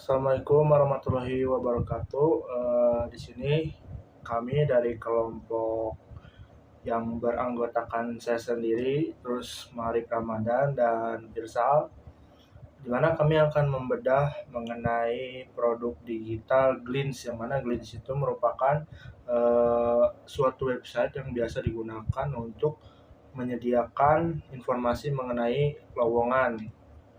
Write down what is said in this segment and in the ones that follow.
Assalamualaikum warahmatullahi wabarakatuh. Di sini kami dari kelompok yang beranggotakan saya sendiri, terus Marif Ramadan dan Irsal, di mana kami akan membedah mengenai produk digital Glints, yang mana Glints itu merupakan suatu website yang biasa digunakan untuk menyediakan informasi mengenai lowongan,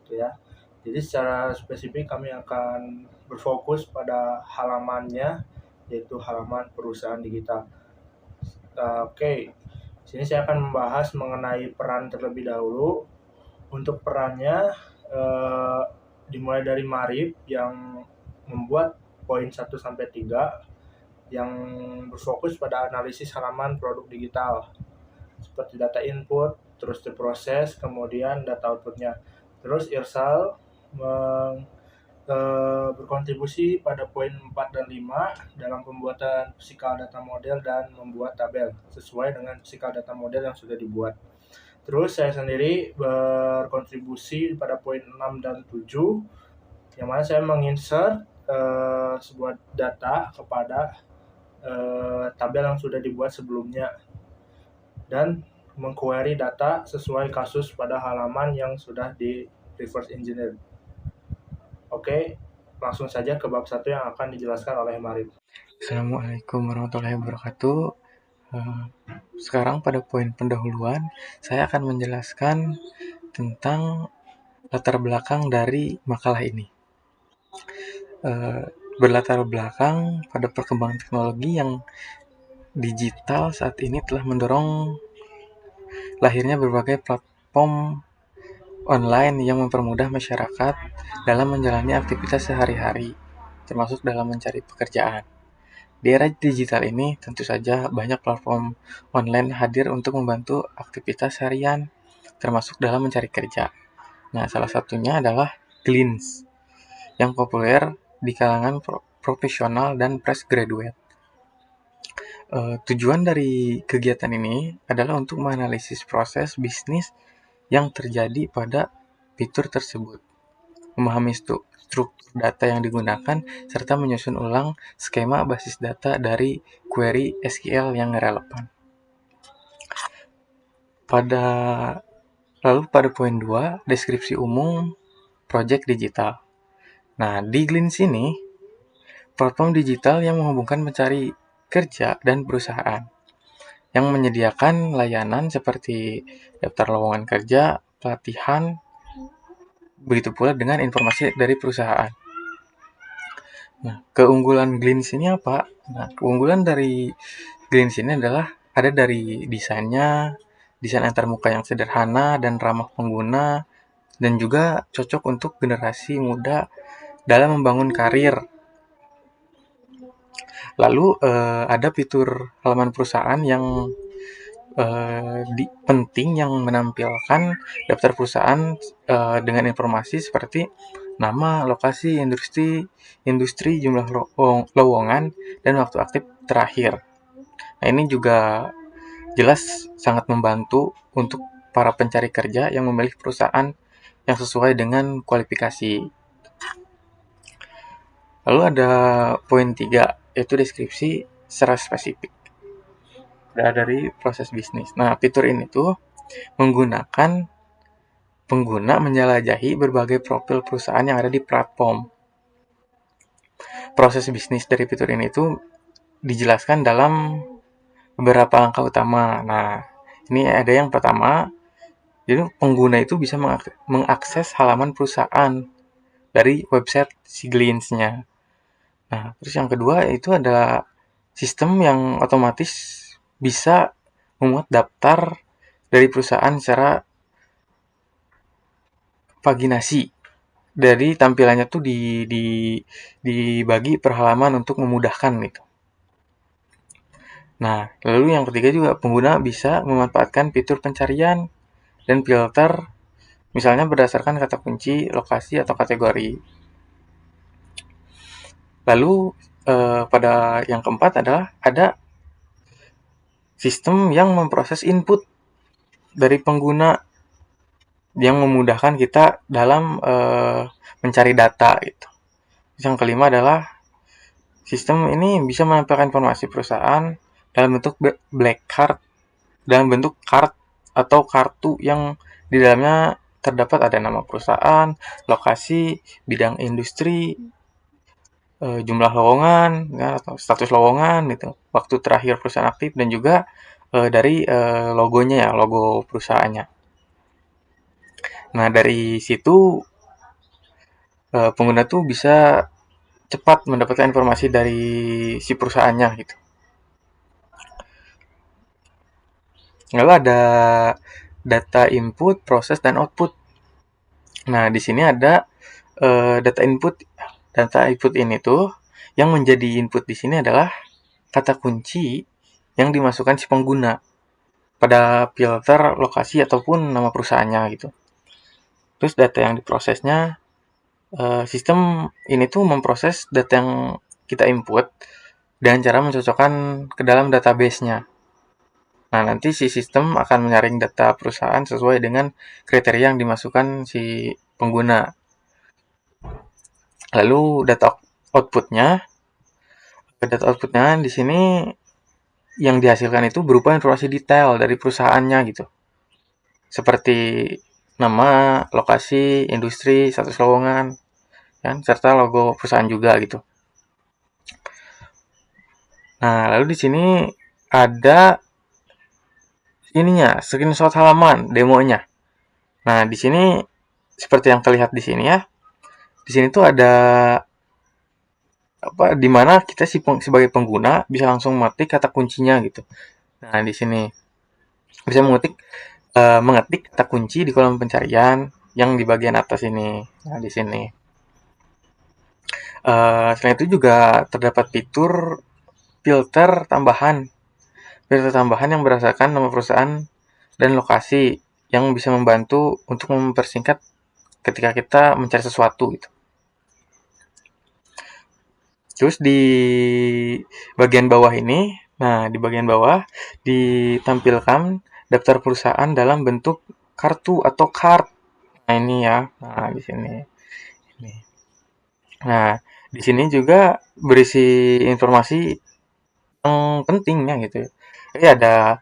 gitu ya. Jadi secara spesifik kami akan berfokus pada halamannya, yaitu halaman perusahaan digital. Oke, sini saya akan membahas mengenai peran terlebih dahulu. Untuk perannya dimulai dari Marif yang membuat poin 1-3 yang berfokus pada analisis halaman produk digital seperti data input, terus diproses, kemudian data outputnya. Terus Irsal berkontribusi pada poin 4 dan 5 dalam pembuatan physical data model dan membuat tabel sesuai dengan physical data model yang sudah dibuat. Terus saya sendiri berkontribusi pada poin 6 dan 7 yang mana saya menginsert sebuah data kepada tabel yang sudah dibuat sebelumnya dan mengquery data sesuai kasus pada halaman yang sudah di reverse engineer. Oke, langsung saja ke bab 1 yang akan dijelaskan oleh Marif. Assalamualaikum warahmatullahi wabarakatuh. Sekarang pada poin pendahuluan, saya akan menjelaskan tentang latar belakang dari makalah ini. Berlatar belakang pada perkembangan teknologi yang digital saat ini telah mendorong lahirnya berbagai platform online yang mempermudah masyarakat dalam menjalani aktivitas sehari-hari, termasuk dalam mencari pekerjaan. Di era digital ini, tentu saja banyak platform online hadir untuk membantu aktivitas harian, termasuk dalam mencari kerja. Nah, salah satunya adalah Glints, yang populer di kalangan profesional dan fresh graduate. Tujuan dari kegiatan ini adalah untuk menganalisis proses bisnis yang terjadi pada fitur tersebut, memahami struktur data yang digunakan, serta menyusun ulang skema basis data dari query SQL yang relevan. Lalu pada poin 2, deskripsi umum project digital. Nah, di Glints ini, platform digital yang menghubungkan pencari kerja dan perusahaan, yang menyediakan layanan seperti daftar lowongan kerja, pelatihan, begitu pula dengan informasi dari perusahaan. Nah, keunggulan Glints ini apa? Nah, keunggulan dari Glints ini adalah ada dari desainnya, desain antarmuka yang sederhana dan ramah pengguna, dan juga cocok untuk generasi muda dalam membangun karir. Lalu ada fitur halaman perusahaan yang penting yang menampilkan daftar perusahaan dengan informasi seperti nama, lokasi, industri, jumlah lowongan, dan waktu aktif terakhir. Nah, ini juga jelas sangat membantu untuk para pencari kerja yang memilih perusahaan yang sesuai dengan kualifikasi. Lalu ada poin 3, yaitu deskripsi secara spesifik dari proses bisnis. Nah, fitur ini tuh menggunakan pengguna menjelajahi berbagai profil perusahaan yang ada di platform. Proses bisnis dari fitur ini tuh dijelaskan dalam beberapa langkah utama. Nah, ini ada yang pertama, jadi pengguna itu bisa mengakses halaman perusahaan dari website si Glints-nya. Nah, terus yang kedua itu adalah sistem yang otomatis bisa memuat daftar dari perusahaan secara paginasi. Dari tampilannya tuh dibagi per halaman untuk memudahkan gitu. Nah, lalu yang ketiga juga pengguna bisa memanfaatkan fitur pencarian dan filter, misalnya berdasarkan kata kunci, lokasi, atau kategori. Lalu pada yang keempat adalah ada sistem yang memproses input dari pengguna yang memudahkan kita dalam mencari data gitu. Yang kelima adalah sistem ini bisa menampilkan informasi perusahaan dalam bentuk black card, dalam bentuk card atau kartu yang di dalamnya terdapat ada nama perusahaan, lokasi, bidang industri, jumlah lowongan, ya, atau status lowongan gitu, waktu terakhir perusahaan aktif, dan juga dari logonya ya, logo perusahaannya. Nah, dari situ pengguna tuh bisa cepat mendapatkan informasi dari si perusahaannya gitu. Lalu ada data input, proses, dan output. Nah, di sini ada data input. Data input ini tuh yang menjadi input di sini adalah kata kunci yang dimasukkan si pengguna pada filter lokasi ataupun nama perusahaannya gitu. Terus data yang diprosesnya, sistem ini tuh memproses data yang kita input dengan cara mencocokkan ke dalam database-nya. Nah, nanti si sistem akan menyaring data perusahaan sesuai dengan kriteria yang dimasukkan si pengguna. Lalu outputnya, data outputnya di sini yang dihasilkan itu berupa informasi detail dari perusahaannya gitu. Seperti nama, lokasi, industri, status lowongan, kan, serta logo perusahaan juga gitu. Nah, lalu di sini ada ininya, screenshot halaman demonya. Nah, di sini seperti yang terlihat di sini ya. Di sini tuh ada apa, di mana kita sebagai pengguna bisa langsung mengetik kata kuncinya gitu. Nah, di sini bisa mengetik kata kunci di kolom pencarian yang di bagian atas ini. Nah, di sini. Selain itu juga terdapat fitur filter tambahan. Filter tambahan yang berdasarkan nama perusahaan dan lokasi yang bisa membantu untuk mempersingkat ketika kita mencari sesuatu gitu. Terus di bagian bawah ini, nah di bagian bawah ditampilkan daftar perusahaan dalam bentuk kartu atau card. Nah ini ya, nah di sini. Ini. Nah di sini juga berisi informasi yang pentingnya gitu. Jadi ada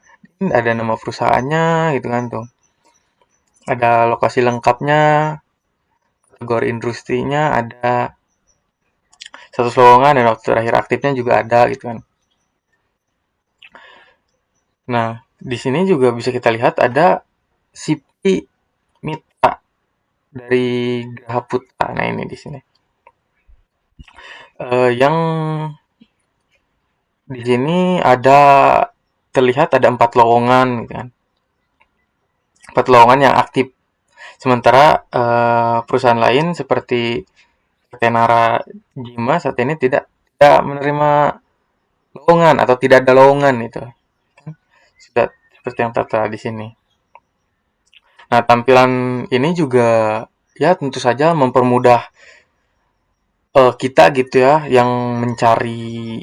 nama perusahaannya gitu kan tuh. Ada lokasi lengkapnya, kategori industrinya ada, status lowongan dan waktu terakhir aktifnya juga ada gitu kan. Nah, di sini juga bisa kita lihat ada Sipi Mitra dari Graha Putra. Nah, ini di sini. Yang di sini ada terlihat ada 4 lowongan gitu kan. 4 lowongan yang aktif. Sementara perusahaan lain seperti Tenara Jima saat ini tidak menerima lowongan atau tidak ada lowongan itu. Sudah seperti yang tertera di sini. Nah, tampilan ini juga ya tentu saja mempermudah kita gitu ya yang mencari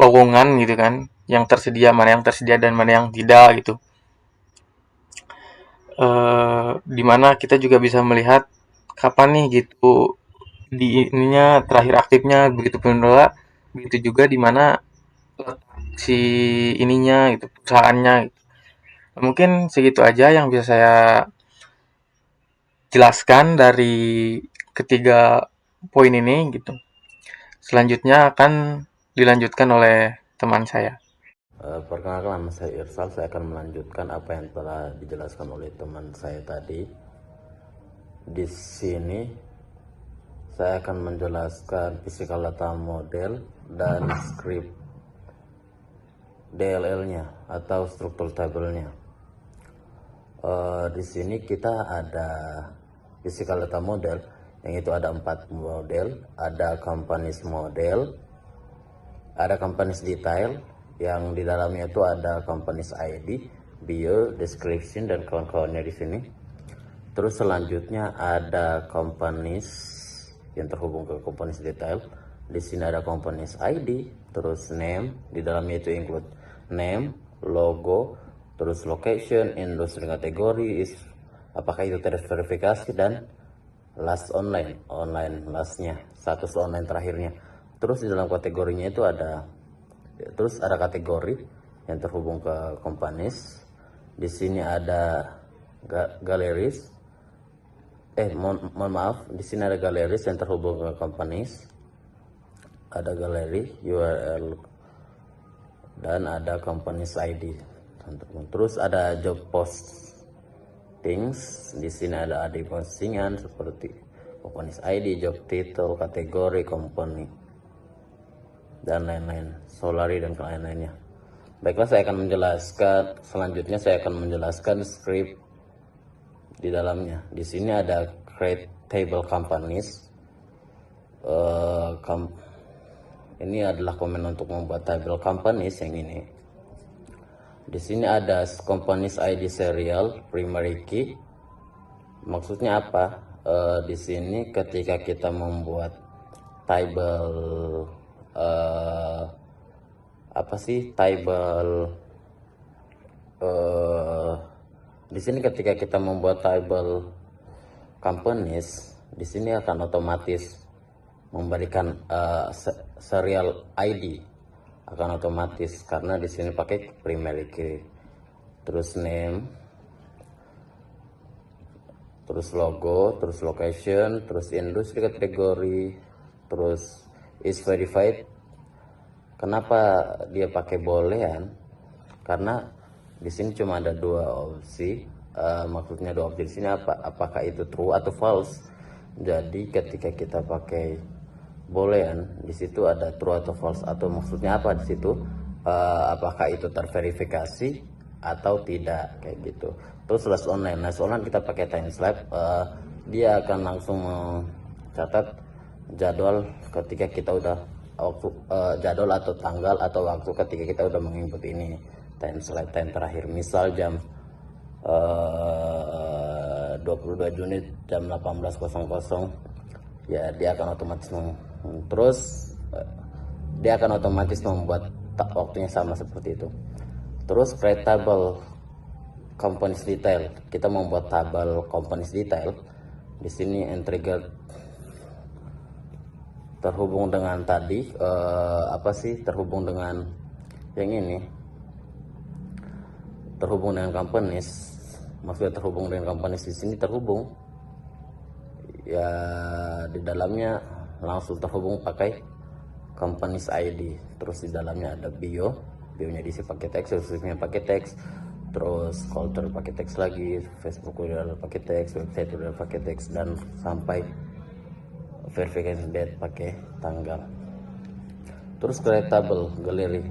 lowongan gitu kan, yang tersedia, mana yang tersedia dan mana yang tidak gitu. Di mana kita juga bisa melihat kapan nih gitu di ininya terakhir aktifnya, begitu pula begitu juga di mana si ininya gitu perusahaannya gitu. Mungkin segitu aja yang bisa saya jelaskan dari ketiga poin ini gitu. Selanjutnya akan dilanjutkan oleh teman saya. Perkenalkan, nama saya Irsal. Saya akan melanjutkan apa yang telah dijelaskan oleh teman saya tadi. Di sini saya akan menjelaskan physical data model dan script DLL-nya atau struktur tabelnya. Di sini kita ada physical data model yang itu ada 4 model, ada companies model, ada companies detail yang di dalamnya itu ada companies ID, bio, description dan kawan-kawannya di sini. Terus selanjutnya ada companies yang terhubung ke companies detail. Di sini ada companies ID, terus name, di dalamnya itu include name, logo, terus location, industri, kategori, apakah itu terverifikasi dan last online lastnya, status online terakhirnya. Terus di dalam kategorinya itu ada kategori yang terhubung ke companies. Di sini ada galleries. Mohon maaf, di sini ada galleries yang terhubung ke companies. Ada galeri, URL, dan ada companies ID. Terus ada job postings. Di sini ada postingan seperti companies ID, job title, kategori, company, dan lain-lain, Solari dan lain-lainnya. Baiklah, selanjutnya saya akan menjelaskan script di dalamnya. Di sini ada create table companies. Ini adalah komen untuk membuat table companies yang ini. Di sini ada companies ID serial primary key. Maksudnya apa? Di sini ketika kita membuat table di sini ketika kita membuat table companies, di sini akan otomatis memberikan serial ID, akan otomatis karena di sini pakai primary key. Terus name, terus logo, terus location, terus industri kategori, terus is verified. Kenapa dia pakai boolean? Karena di sini cuma ada dua opsi. Maksudnya dua opsi di sini apakah itu true atau false. Jadi ketika kita pakai boolean, di situ ada true atau false, atau maksudnya apa di situ, apakah itu terverifikasi atau tidak, kayak gitu. Terus last online kita pakai timeslap. Dia akan langsung mencatat jadwal ketika kita udah jadwal atau tanggal atau waktu ketika kita udah menginput ini, time terakhir, misal jam 22 Juni jam 18.00, ya dia akan otomatis membuat waktunya sama seperti itu. Terus create table companies detail. Kita membuat tabel companies detail. Di sini entry guard terhubung dengan tadi terhubung dengan yang ini, terhubung dengan companies. Maksudnya terhubung dengan companies di sini terhubung ya, di dalamnya langsung terhubung pakai companies ID. Terus di dalamnya ada bionya diisi pakai teks, deskripsinya pakai teks, terus culture pakai teks lagi, Facebook udah pakai teks, website udah pakai teks, dan sampai verification date pakai tanggal. Terus create table gallery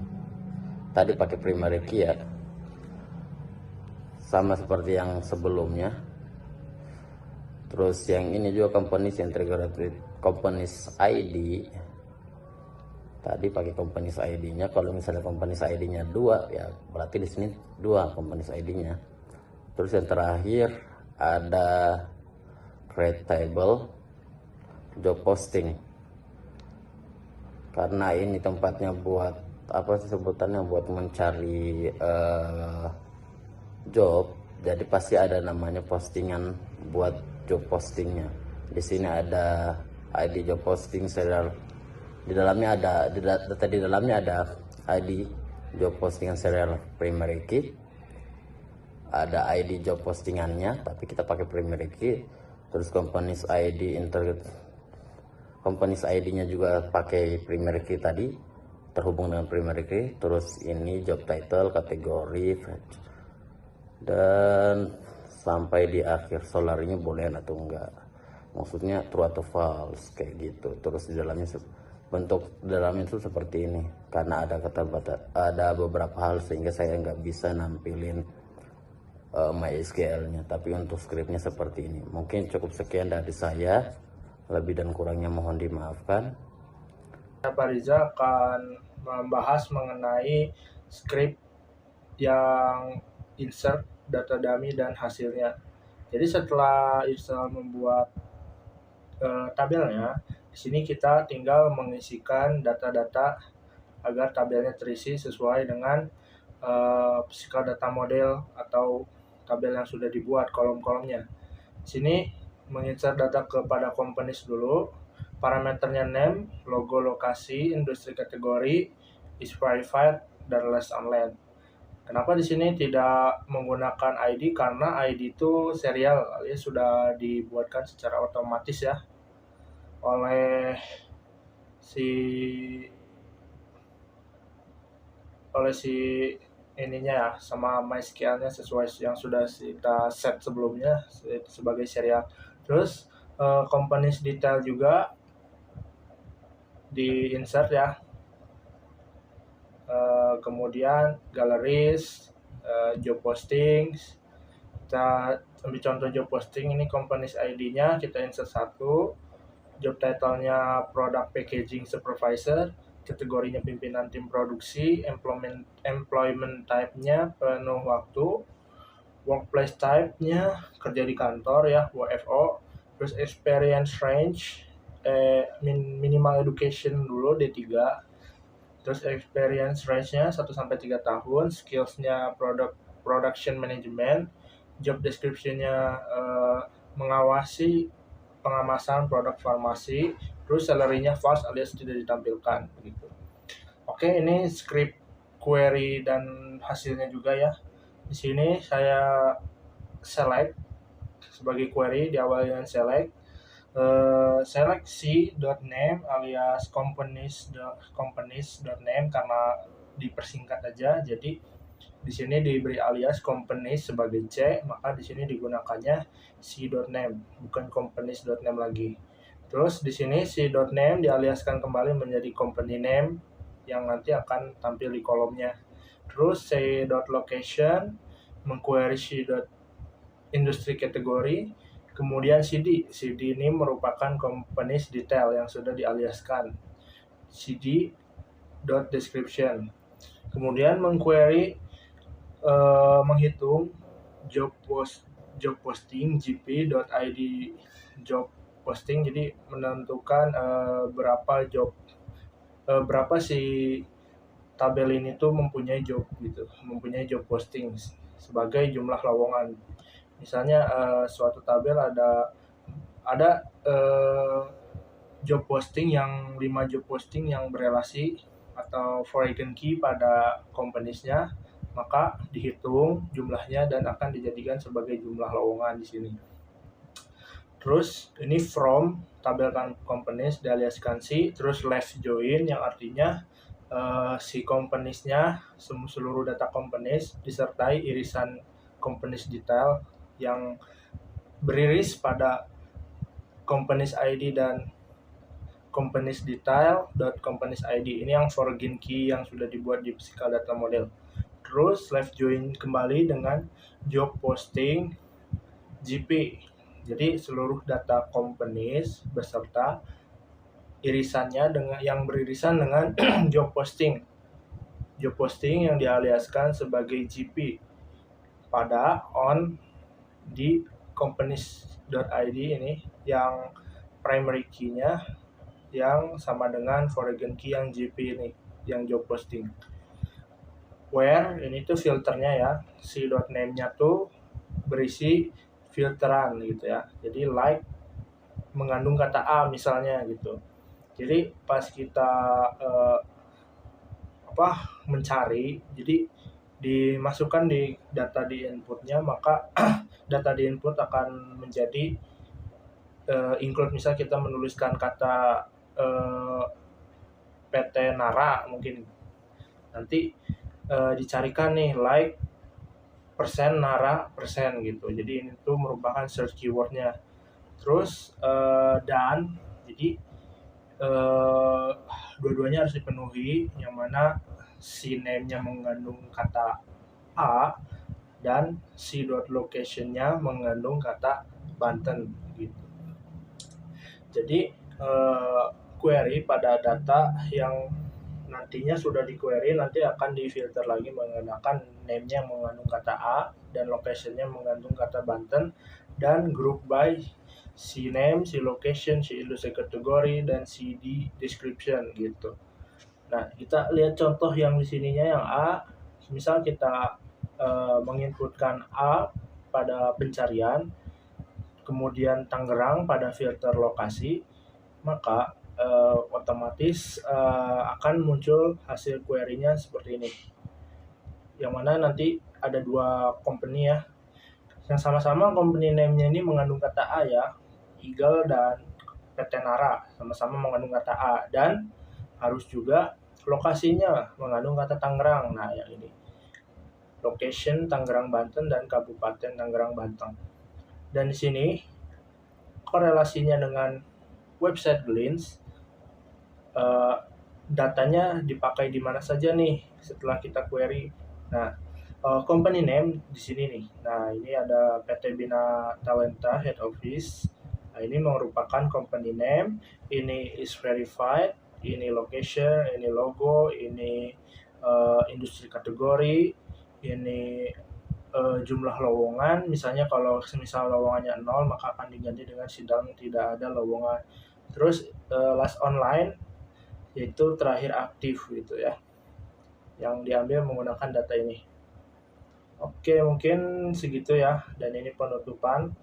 tadi pakai primary key ya, sama seperti yang sebelumnya. Terus yang ini juga companies yang integrated companies ID, tadi pakai companies ID-nya. Kalau misalnya companies ID-nya 2 ya berarti di sini 2 companies ID-nya. Terus yang terakhir ada create table job posting. Karena ini tempatnya buat sebutannya buat mencari job, jadi pasti ada namanya postingan buat job postingnya. Di sini ada ID job posting serial. Di dalamnya ada ID job postingan serial primary key. Ada ID job postingannya, tapi kita pakai primary key. Terus companies ID-nya juga pakai primary key tadi, terhubung dengan primary key. Terus ini job title, kategori, dan sampai di akhir Solarinya boleh atau enggak, maksudnya true atau false, kayak gitu. Terus di dalamnya bentuk dalamnya itu seperti ini, karena ada beberapa hal sehingga saya nggak bisa nampilin MySQL-nya, tapi untuk scriptnya seperti ini. Mungkin cukup sekian dari saya, lebih dan kurangnya mohon dimaafkan. Pak Riza akan membahas mengenai script yang insert data dummy dan hasilnya. Jadi setelah install membuat tabelnya, di sini kita tinggal mengisikan data-data agar tabelnya terisi sesuai dengan physical data model atau tabel yang sudah dibuat kolom-kolomnya. Di sini menginsert data kepada companies dulu. Parameternya name, logo, lokasi, industri, kategori, is verified, dan list online. Kenapa di sini tidak menggunakan ID? Karena ID itu serial alias sudah dibuatkan secara otomatis ya oleh si ininya ya, sama MySQL-nya sesuai yang sudah kita set sebelumnya sebagai serial. Terus companies detail juga di insert ya. Kemudian galleries, job postings. Kita ambil contoh job posting, ini companies ID-nya kita insert satu, job title-nya product packaging supervisor, kategorinya pimpinan tim produksi, employment type-nya penuh waktu, workplace type-nya kerja di kantor ya, WFO, terus experience range, minimal education dulu D3, terus experience range-nya 1-3 tahun, skills-nya production management, job description-nya mengawasi pengamasan produk farmasi, terus salary-nya fast alias tidak ditampilkan begitu. Oke, ini script query dan hasilnya juga ya. Di sini saya select sebagai query, diawali dengan select. Select c.name alias companies.name karena dipersingkat aja. Jadi di sini diberi alias companies sebagai C, maka di sini digunakannya c.name bukan companies.name lagi. Terus di sini c.name dialiaskan kembali menjadi company name yang nanti akan tampil di kolomnya. Terus c.location mengquery c.industry kategori, kemudian CD ini merupakan companies detail yang sudah dialiaskan, cd.description. Kemudian mengquery menghitung job posting gp.id job posting, jadi menentukan berapa si tabel ini tuh mempunyai job posting sebagai jumlah lowongan. Misalnya suatu tabel ada job posting yang 5 job posting yang berelasi atau foreign key pada companies-nya, maka dihitung jumlahnya dan akan dijadikan sebagai jumlah lowongan di sini. Terus ini from tabel companies dialiaskan si, terus left join yang artinya si companies-nya seluruh data companies disertai irisan companies detail yang beriris pada companies ID dan companies detail .companies ID. Ini yang foreign key yang sudah dibuat di physical data model. Terus left join kembali dengan job posting GP. Jadi seluruh data companies beserta irisannya yang beririsan dengan job posting yang dialiaskan sebagai GP pada on di companies.id ini yang primary key-nya yang sama dengan foreign key yang GP ini yang job posting. Where ini tuh filternya ya, c.name-nya tuh berisi filteran gitu ya. Jadi like mengandung kata A misalnya gitu. Jadi pas kita mencari, jadi dimasukkan di data di inputnya, maka data di input akan menjadi include. Misal kita menuliskan kata PT Nara, mungkin nanti dicarikan nih like persen Nara persen gitu. Jadi ini tuh merupakan search keywordnya. Terus dan jadi dua-duanya harus dipenuhi, yang mana si name-nya mengandung kata A dan si .location-nya mengandung kata Banten gitu. Jadi query pada data yang nantinya sudah di query nanti akan difilter lagi menggunakan name-nya yang mengandung kata A dan location-nya mengandung kata Banten, dan group by si name, si location, si industry kategori, dan CD description gitu. Nah, kita lihat contoh yang di sininya yang A. Misal kita menginputkan A pada pencarian, kemudian Tangerang pada filter lokasi, maka otomatis akan muncul hasil query-nya seperti ini. Yang mana nanti ada 2 company ya, yang sama-sama company name-nya ini mengandung kata A ya, Eagle dan PT Nara sama-sama mengandung kata A, dan harus juga lokasinya mengandung kata Tangerang. Nah, yang ini location Tangerang Banten dan Kabupaten Tangerang Banten. Dan di sini korelasinya dengan website Glints, datanya dipakai di mana saja nih setelah kita query. Nah, company name di sini nih. Nah, ini ada PT Bina Talenta Head Office. Nah, ini merupakan company name. Ini is verified. Ini location, ini logo, ini industri kategori, ini jumlah lowongan. Misalnya kalau semisal lowongannya 0, maka akan diganti dengan sedang tidak ada lowongan. Terus last online, yaitu terakhir aktif gitu ya, yang diambil menggunakan data ini. Oke, mungkin segitu ya, dan ini penutupan.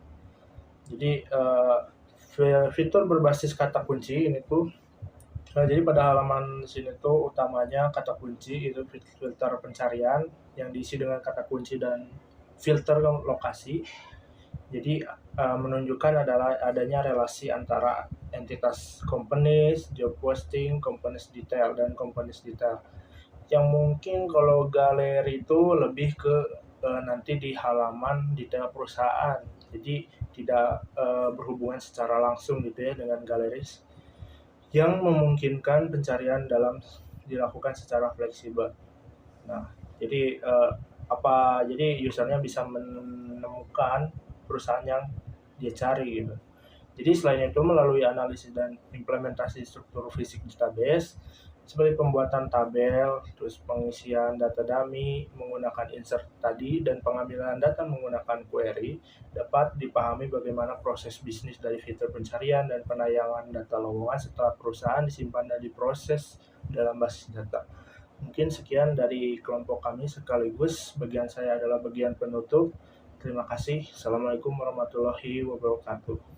Jadi fitur berbasis kata kunci ini tuh, jadi pada halaman sini tuh utamanya kata kunci itu filter pencarian yang diisi dengan kata kunci dan filter lokasi. Jadi menunjukkan adalah adanya relasi antara entitas companies, job posting, companies detail, dan companies detail. Yang mungkin kalau galeri itu lebih ke nanti di halaman detail perusahaan. Jadi tidak berhubungan secara langsung gitu ya dengan galeris, yang memungkinkan pencarian dilakukan secara fleksibel. Nah, jadi jadi usernya bisa menemukan perusahaan yang dia cari gitu. Jadi selain itu melalui analisis dan implementasi struktur fisik database seperti pembuatan tabel, terus pengisian data dummy menggunakan insert tadi, dan pengambilan data menggunakan query, dapat dipahami bagaimana proses bisnis dari fitur pencarian dan penayangan data lowongan setelah perusahaan disimpan dan diproses dalam basis data. Mungkin sekian dari kelompok kami, sekaligus bagian saya adalah bagian penutup. Terima kasih. Assalamualaikum warahmatullahi wabarakatuh.